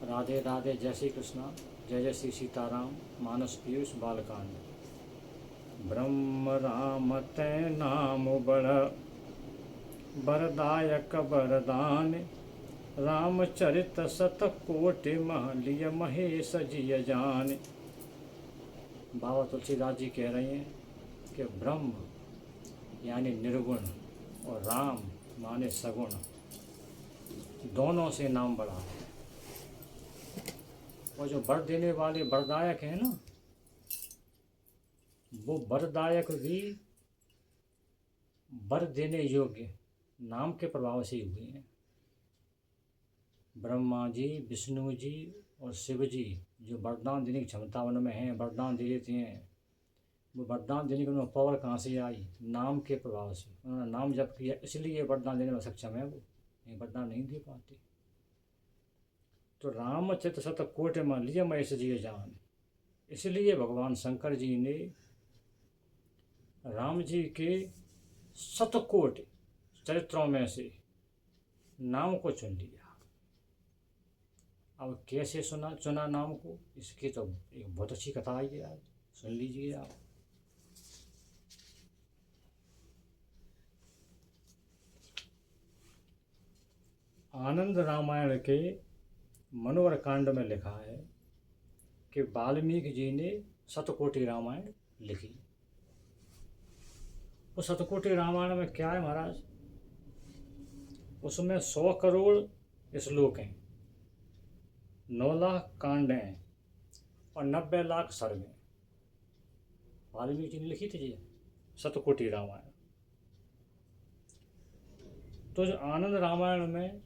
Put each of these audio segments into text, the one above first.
राधे राधे, जय श्री कृष्णा, जय जय श्री सीताराम। मानस पीयूष बालकांड। ब्रह्म राम तै नाम बड़ बरदायक बरदान, रामचरित सत कोटि महलिय महेश जिय जान। बाबा तुलसीदास जी कह रहे हैं कि ब्रह्म यानी निर्गुण और राम माने सगुण, दोनों से नाम बड़ा है। और जो वर देने वाले वरदायक हैं ना, वो वरदायक भी वर देने योग्य नाम के प्रभाव से ही हुए हैं। ब्रह्मा जी, विष्णु जी और शिव जी जो वरदान देने की क्षमता उनमें है, वरदान दे देते हैं, वो वरदान देने की उनमें पावर कहाँ से आई? नाम के प्रभाव से। उन्होंने नाम जप किया, इसलिए वरदान देने में सक्षम है। वो ये वरदान नहीं दे पाते। तो रामचरित सत कोटि महलिय महेश जिय जान, इसलिए भगवान शंकर जी ने राम जी के शतकोटि चरित्रों में से नाम को चुन लिया। अब कैसे चुना नाम को, इसकी तो एक बहुत अच्छी कथा आई है, आज सुन लीजिए आप। आनंद रामायण के मनोहर कांड में लिखा है कि वाल्मीकि जी ने शतकोटि रामायण लिखी। उस शतकोटि रामायण में क्या है महाराज? उसमें 100 करोड़ श्लोक हैं, 9 लाख कांड हैं और 90 लाख सर्ग हैं। वाल्मीकि जी ने लिखी थी जी शतकोटि रामायण। तो जो आनंद रामायण में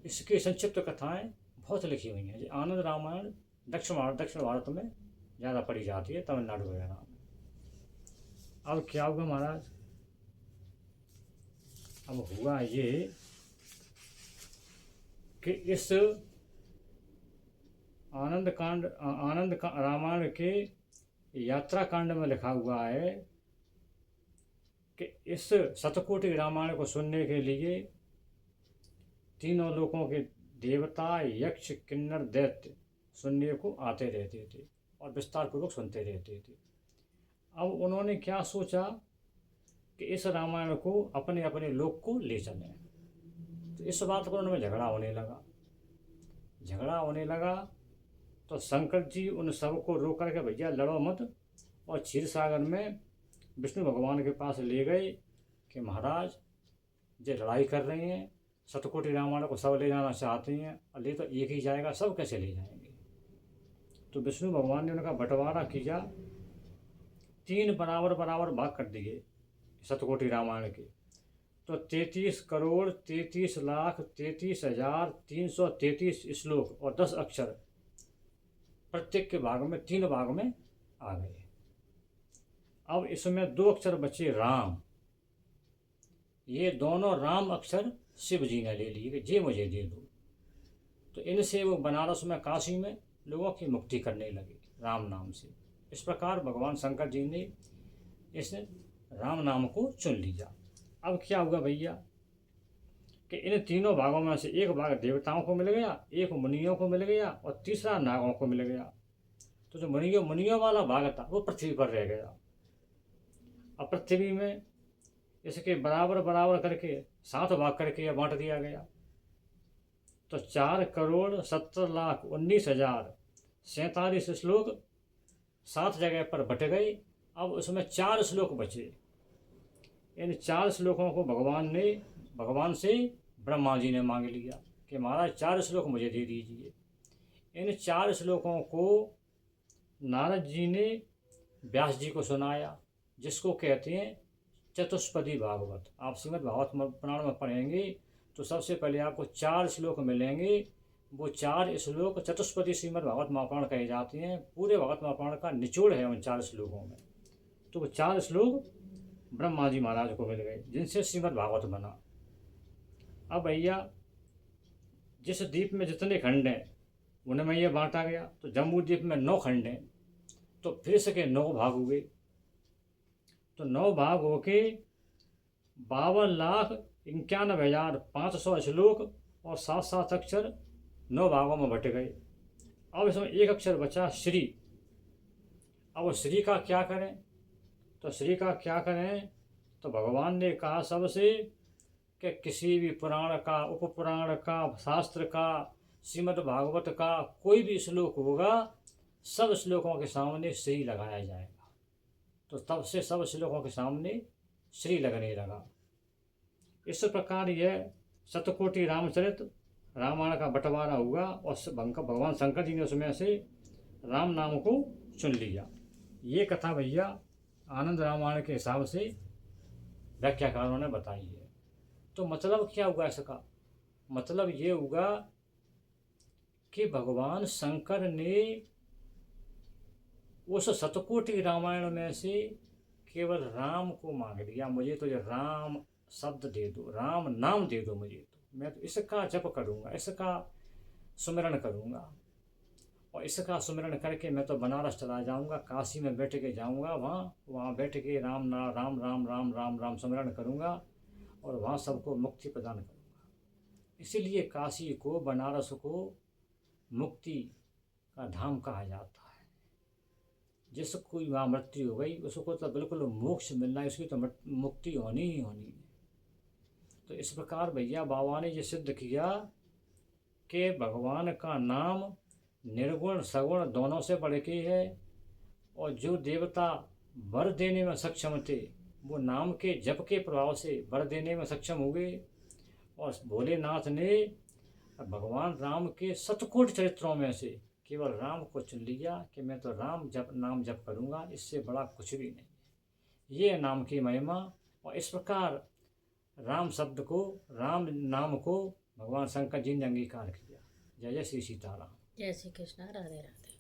इसकी संक्षिप्त कथाएं बहुत लिखी हुई हैं। आनंद रामायण दक्षिण भारत में ज़्यादा पढ़ी जाती है, तमिलनाडु वगैरह में। अब क्या हुआ महाराज? अब हुआ ये कि इस आनंद रामायण के यात्रा कांड में लिखा हुआ है कि इस शतकोटि रामायण को सुनने के लिए तीनों लोकों के देवता, यक्ष, किन्नर, दैत्य सुनने को आते रहते थे और विस्तार पूर्वक सुनते रहते थे। अब उन्होंने क्या सोचा कि इस रामायण को अपने अपने लोक को ले चलें। तो इस बात पर उनमें झगड़ा होने लगा। तो शंकर जी उन सबको रोक करके, भैया लड़ो मत, और क्षीर सागर में विष्णु भगवान के पास ले गए कि महाराज ये लड़ाई कर रहे हैं, शतकोटि रामायण को सब ले जाना चाहते हैं, और ले तो एक ही जाएगा, सब कैसे ले जाएंगे? तो विष्णु भगवान ने उनका बंटवारा किया, 3 बराबर भाग कर दिए शतकोटि रामायण के। तो 33 करोड़ 33 लाख 33,333 श्लोक और 10 अक्षर प्रत्येक के भाग में 3 भाग में आ गए। अब इसमें 2 अक्षर बचे राम। ये दोनों राम अक्षर शिव जी ने ले लिए कि ये मुझे दे दो। तो इनसे वो बनारस में, काशी में लोगों की मुक्ति करने लगे राम नाम से। इस प्रकार भगवान शंकर जी ने इस राम नाम को चुन लिया। अब क्या हुआ भैया कि इन तीनों भागों में से एक भाग देवताओं को मिल गया, एक मुनियों को मिल गया और तीसरा नागों को मिल गया। तो जो मुनियों वाला भाग था वो पृथ्वी पर रह गया। अब पृथ्वी में इसके बराबर करके 7 भाग करके बांट दिया गया। तो 4 करोड़ 70 लाख 19,047 श्लोक 7 जगह पर बट गए। अब उसमें 4 श्लोक बचे। इन 4 श्लोकों को भगवान से ब्रह्मा जी ने मांग लिया कि महाराज 4 श्लोक मुझे दे दीजिए। इन 4 श्लोकों को नारद जी ने व्यास जी को सुनाया, जिसको कहते हैं चतुष्पदी भागवत। आप श्रीमद् भागवत पुराण में पढ़ेंगे तो सबसे पहले आपको 4 श्लोक मिलेंगे। वो 4 श्लोक चतुष्पदी श्रीमद् भागवत महापुराण कहे जाते हैं। पूरे भागवत महापुराण का निचोड़ है उन 4 श्लोकों में। तो वो 4 श्लोक ब्रह्मा जी महाराज को मिल गए, जिनसे श्रीमद् भागवत बना। अब भैया जिस द्वीप में जितने खंड हैं उनमें ये बांटा गया। तो जम्बू द्वीप में 9 खंड हैं, तो फिर सके 9 भाग हुए। तो 9 भाग होके 52,91,500 श्लोक और 7 अक्षर 9 भागों में बट गए। अब इसमें एक अक्षर बचा श्री। अब वो श्री का क्या करें? तो श्री का क्या करें? तो भगवान ने कहा सबसे कि किसी भी पुराण का, उपपुराण का, शास्त्र का, श्रीमद् भागवत का कोई भी श्लोक होगा, सब श्लोकों के सामने श्री लगाया जाएगा। तो तब से सब श्लोकों के सामने श्री लगने लगा। इस प्रकार यह शतकोटि रामचरित रामायण का बंटवारा हुआ और भगवान शंकर जी ने उसमें से राम नाम को चुन लिया। ये कथा भैया आनंद रामायण के हिसाब से व्याख्याकारों ने बताई है। तो मतलब क्या हुआ इसका? मतलब ये हुआ कि भगवान शंकर ने उस शतकोटि रामायण में से केवल राम को मांग लिया, मुझे तो ये राम शब्द दे दो, राम नाम दे दो मुझे, तो मैं तो इसका जप करूँगा, इसका सुमिरन करूँगा, और इसका सुमिरन करके मैं तो बनारस चला जाऊँगा, काशी में बैठ के जाऊँगा, वहाँ बैठ के राम राम राम राम राम राम सुमिरन करूँगा और वहाँ सबको मुक्ति प्रदान करूँगा। इसीलिए काशी को, बनारस को मुक्ति का धाम कहा जाता है। जिसको वहाँ मृत्यु हो गई उसको तो बिल्कुल मोक्ष मिलना है, उसकी तो मुक्ति होनी ही होनी है। तो इस प्रकार भैया बाबा ने ये सिद्ध किया कि भगवान का नाम निर्गुण सगुण दोनों से बढ़ के है, और जो देवता वर देने में सक्षम थे वो नाम के जप के प्रभाव से वर देने में सक्षम हुए। और भोलेनाथ ने भगवान राम के शतकोटि चरित्रों में से केवल राम को चुन लिया कि मैं तो नाम जप करूँगा, इससे बड़ा कुछ भी नहीं। ये नाम की महिमा। और इस प्रकार राम शब्द को, राम नाम को भगवान शंकर जी ने अंगीकार किया। जय जय श्री सीताराम। जय श्री कृष्ण। राधे राधे।